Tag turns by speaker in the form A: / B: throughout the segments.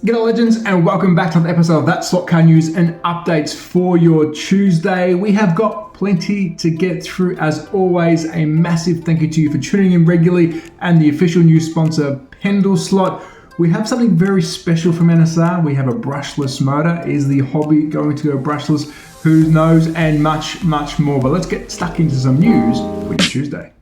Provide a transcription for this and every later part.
A: G'day legends, and welcome back to another episode of That Slot Car News and updates for your Tuesday. We have got plenty to get through. As always, a massive thank you to you for tuning in regularly and the official news sponsor Pendle Slot. We have something very special from NSR. We have a brushless motor. Is the hobby going to go brushless? Who knows? And much more. But let's get stuck into some news for your Tuesday.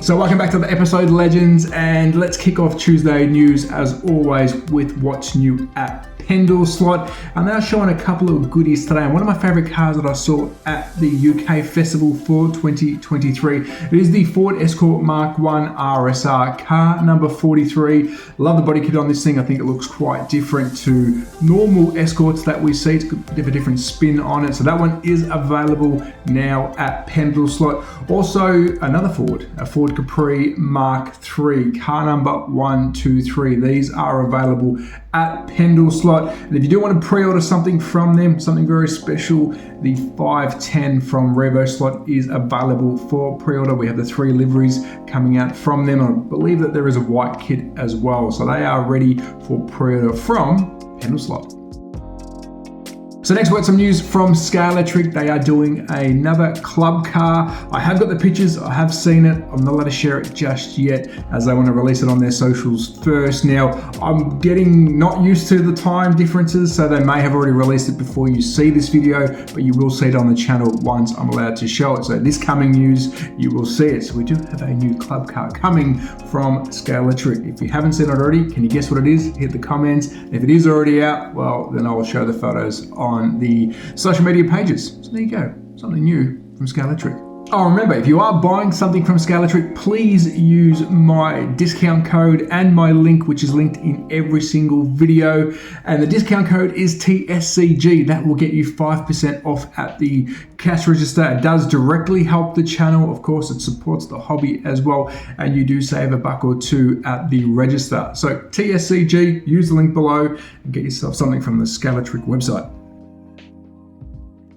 A: So welcome back to the episode, legends, and let's kick off Tuesday news as always with what's new at Pendle Slot. I'm now showing a couple of goodies today, and one of my favorite cars that I saw at the UK Festival for 2023. It is the Ford Escort Mark 1 RSR, car number 43. Love the body kit on this thing. I think it looks quite different to normal Escorts that we see. It's got a bit of a different spin on it. So that one is available now at Pendle Slot. Also, another Ford, a Ford Capri Mark 3, car number 123. These are available at Pendle Slot. And if you do want to pre-order something from them, something very special, the 510 from Revo Slot is available for pre-order. We have the 3 liveries coming out from them. I believe that there is a white kit as well. So they are ready for pre-order from Pendle Slot. So next we've got some news from Scalextric. They are doing another club car. I have got the pictures, I have seen it. I'm not allowed to share it just yet as they want to release it on their socials first. Now, I'm getting not used to the time differences, so they may have already released it before you see this video, but you will see it on the channel once I'm allowed to show it. So this coming news, you will see it. So we do have a new club car coming from Scalextric. If you haven't seen it already, can you guess what it is? Hit the comments. If it is already out, well, then I will show the photos on the social media pages. So there you go, something new from Scalextric. Oh, remember, if you are buying something from Scalextric, please use my discount code and my link, which is linked in every single video. And the discount code is TSCG. That will get you 5% off at the cash register. It does directly help the channel. Of course, it supports the hobby as well. And you do save a buck or two at the register. So TSCG, use the link below and get yourself something from the Scalextric website.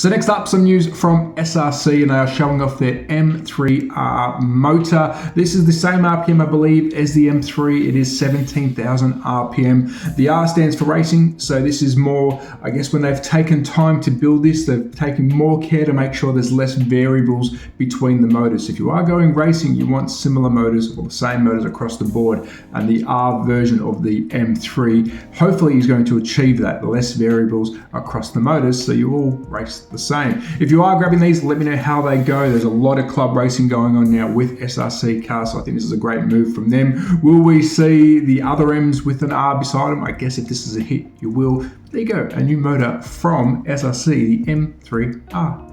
A: So next up, some news from SRC, and they are showing off their M3R motor. This is the same RPM, I believe, as the M3. It is 17,000 RPM. The R stands for racing, so this is more, I guess, when they've taken time to build this, they've taken more care to make sure there's less variables between the motors. If you are going racing, you want similar motors or the same motors across the board, and the R version of the M3 hopefully is going to achieve that, the less variables across the motors, so you all race the same. If you are grabbing these, let me know how they go. There's a lot of club racing going on now with SRC cars, so I think this is a great move from them. Will we see the other M's with an R beside them? I guess if this is a hit, you will. There you go, a new motor from SRC, the M3R.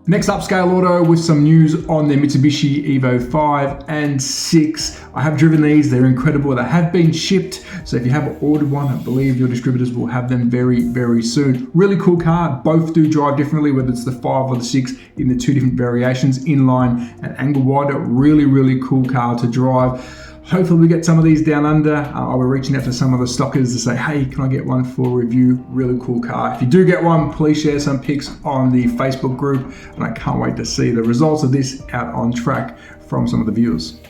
A: Next up, Scale Auto with some news on their Mitsubishi Evo 5 and 6. I have driven these, they're incredible. They have been shipped, so if you have ordered one, I believe your distributors will have them very soon. Really cool car, both do drive differently, whether it's the 5 or the 6 in the 2 different variations, inline and angle wide. Really cool car to drive. Hopefully we get some of these down under. I'll be reaching out to some of the stockers to say, hey, can I get one for review? Really cool car. If you do get one, please share some pics on the Facebook group, and I can't wait to see the results of this out on track from some of the viewers.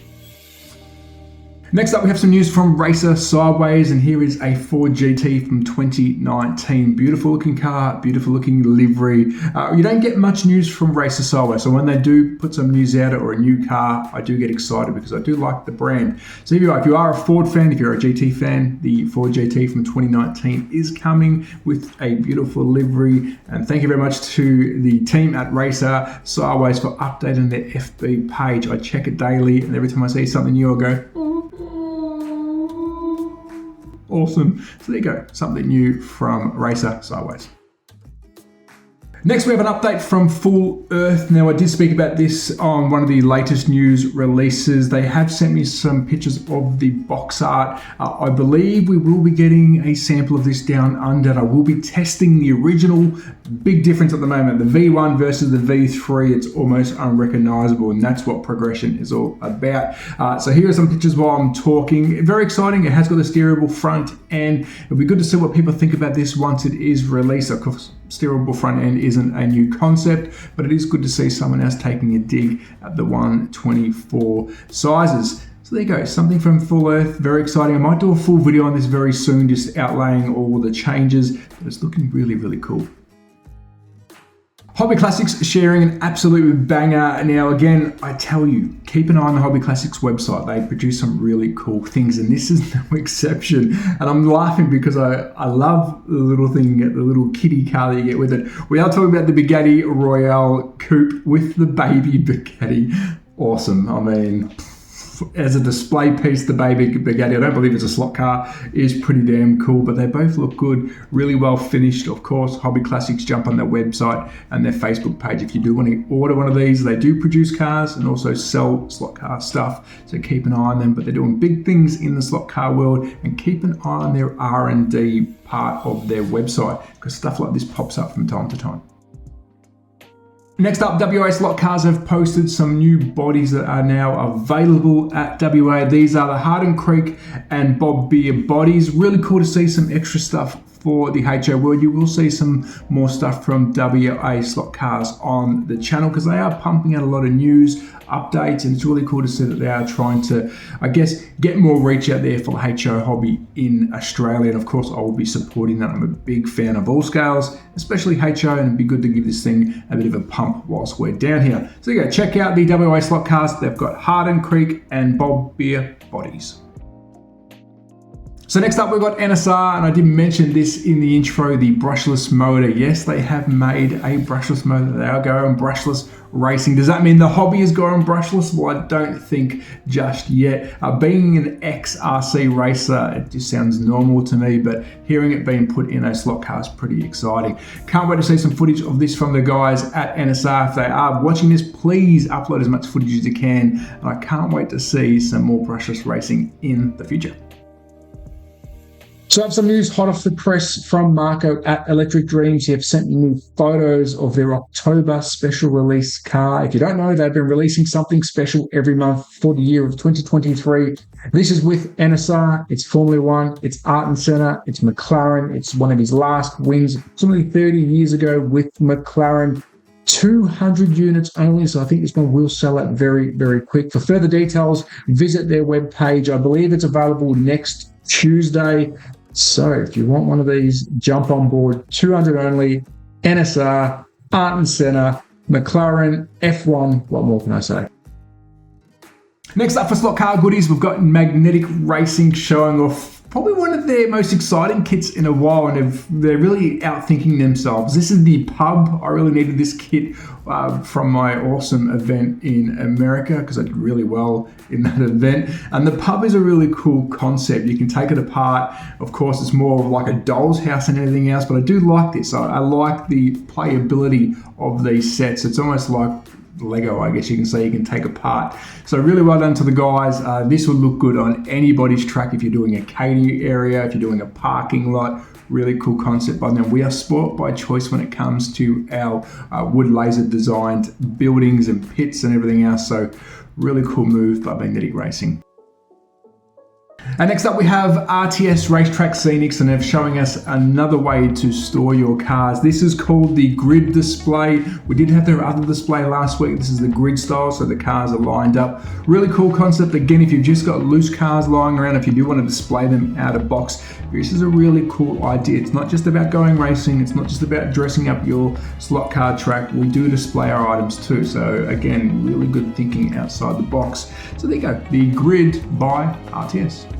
A: Next up, we have some news from Racer Sideways, and here is a Ford GT from 2019. Beautiful looking car, beautiful looking livery. You don't get much news from Racer Sideways, so when they do put some news out or a new car, I do get excited because I do like the brand. So if you are a Ford fan, if you're a GT fan, the Ford GT from 2019 is coming with a beautiful livery. And thank you very much to the team at Racer Sideways for updating their FB page. I check it daily, and every time I see something new, I go, awesome. So there you go, something new from Racer Sideways. Next, we have an update from Full Earth. Now, I did speak about this on one of the latest news releases. They have sent me some pictures of the box art. I believe we will be getting a sample of this down under. I will be testing the original. Big difference at the moment, the V1 versus the V3. It's almost unrecognizable, and that's what progression is all about. So here are some pictures while I'm talking. Very exciting. It has got a steerable front end. It'll be good to see what people think about this once it is released. Of course, steerable front end is isn't a new concept, but it is good to see someone else taking a dig at the 124 sizes. So there you go, something from Full Earth, very exciting. I might do a full video on this very soon, just outlaying all the changes, but it's looking really, really cool. Hobby Classics sharing an absolute banger. Now again, I tell you, keep an eye on the Hobby Classics website. They produce some really cool things, and this is no exception. And I'm laughing because I love the little thing, the little kitty car that you get with it. We are talking about the Bugatti Royale Coupe with the baby Bugatti. Awesome. I mean, as a display piece, the baby Bugatti, I don't believe it's a slot car, is pretty damn cool, but they both look good, really well finished. Of course, Hobby Classics, jump on their website and their Facebook page if you do want to order one of these. They do produce cars and also sell slot car stuff, so keep an eye on them, but they're doing big things in the slot car world, and keep an eye on their R&D part of their website, because stuff like this pops up from time to time. Next up, WA Slot Cars have posted some new bodies that are now available at WA. These are the Harden Creek and Bob Beer bodies. Really cool to see some extra stuff for the HO world. You will see some more stuff from WA Slot Cars on the channel, because they are pumping out a lot of news, updates, and it's really cool to see that they are trying to, I guess, get more reach out there for the HO hobby in Australia. And of course, I will be supporting that. I'm a big fan of all scales, especially HO, and it'd be good to give this thing a bit of a pump whilst we're down here. So you go, check out the WA Slot Cars. They've got Harden Creek and Bob Beer bodies. So next up, we've got NSR, and I did mention this in the intro, the brushless motor. Yes, they have made a brushless motor. They are going brushless racing. Does that mean the hobby is going brushless? Well, I don't think just yet. Being an ex-RC racer, it just sounds normal to me, but hearing it being put in a slot car is pretty exciting. Can't wait to see some footage of this from the guys at NSR. If they are watching this, please upload as much footage as you can, and I can't wait to see some more brushless racing in the future. So I have some news hot off the press from Marco at Electric Dreams. He have sent me new photos of their October special release car. If you don't know, they've been releasing something special every month for the year of 2023. This is with NSR, it's Formula One, it's Art Center, it's McLaren. It's one of his last wins, something 30 years ago with McLaren. 200 units only, so I think this one will sell out very, very quick. For further details, visit their webpage. I believe it's available next Tuesday. So if you want one of these, jump on board. 200 only, NSR, Art Center, McLaren, F1. What more can I say? Next up for slot car goodies, we've got Magnetic Racing showing off probably one of their most exciting kits in a while, and they're really outthinking themselves. This is the Pub. I really needed this kit from my awesome event in America, because I did really well in that event. And the Pub is a really cool concept. You can take it apart. Of course, it's more like a doll's house than anything else, but I do like this. I like the playability of these sets. It's almost like Lego, I guess you can say, you can take apart. So really well done to the guys. This would look good on anybody's track if you're doing a caddy area, if you're doing a parking lot. Really cool concept by them. We are sport by choice when it comes to our wood laser designed buildings and pits and everything else. So really cool move by Magnetic Racing. And next up we have RTS Racetrack Scenics, and they're showing us another way to store your cars. This is called the grid display. We did have their other display last week. This is the grid style, so the cars are lined up. Really cool concept. Again, if you've just got loose cars lying around, if you do want to display them out of box, this is a really cool idea. It's not just about going racing. It's not just about dressing up your slot car track. We do display our items too. So again, really good thinking outside the box. So there you go, the grid by RTS.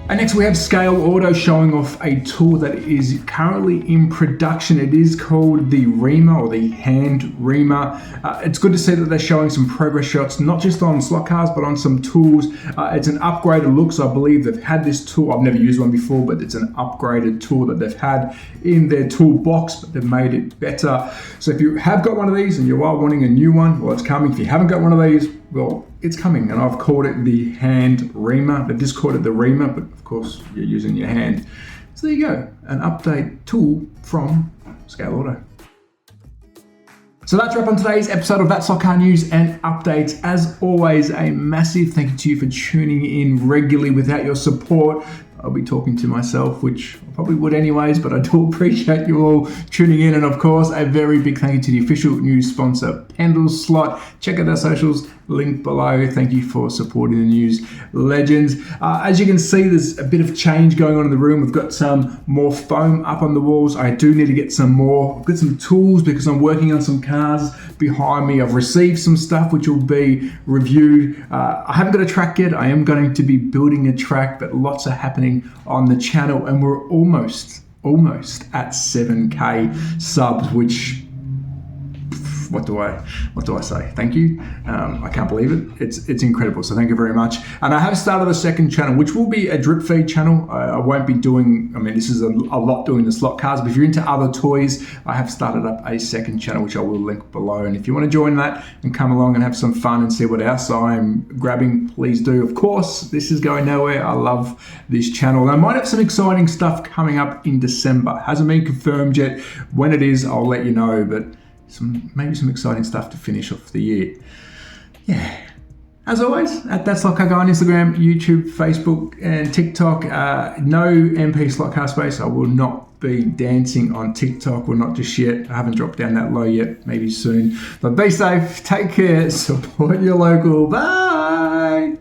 A: And next we have Scale Auto showing off a tool that is currently in production. It is called the Reamer, or the hand Reamer. It's good to see that they're showing some progress shots, not just on slot cars, but on some tools. It's an upgraded look, so I believe they've had this tool. I've never used one before, but it's an upgraded tool that they've had in their toolbox, but they've made it better. So if you have got one of these and you are wanting a new one, well, it's coming. If you haven't got one of these, well, it's coming, and I've called it the hand Reamer. They've just called it the Reamer, but of course you're using your hand. So there you go, an update tool from Scale Auto. So that's a wrap on today's episode of That Slot Car News and Updates. As always, a massive thank you to you for tuning in regularly. Without your support, I'll be talking to myself, which I probably would anyways, but I do appreciate you all tuning in. And of course, a very big thank you to the official news sponsor, Pendle Slot. Check out their socials, link below. Thank you for supporting the news legends. As you can see, there's a bit of change going on in the room. We've got some more foam up on the walls. I do need to get some more. I've got some tools because I'm working on some cars behind me. I've received some stuff which will be reviewed. I haven't got a track yet. I am going to be building a track, but lots are happening on the channel, and we're almost at 7K subs, which what do I say? Thank you. I can't believe it. It's incredible. So thank you very much. And I have started a second channel, which will be a drip feed channel. I won't be doing, this is a lot doing the slot cars, but if you're into other toys, I have started up a second channel, which I will link below. And if you want to join that and come along and have some fun and see what else I'm grabbing, please do. Of course, this is going nowhere. I love this channel. I might have some exciting stuff coming up in December. Hasn't been confirmed yet. When it is, I'll let you know, but maybe some exciting stuff to finish off the year. Yeah. As always, at That's Slot Car Guy on Instagram, YouTube, Facebook, and TikTok. No MP Slot Car Space. I will not be dancing on TikTok. Well, not just yet. I haven't dropped down that low yet. Maybe soon. But be safe. Take care. Support your local. Bye.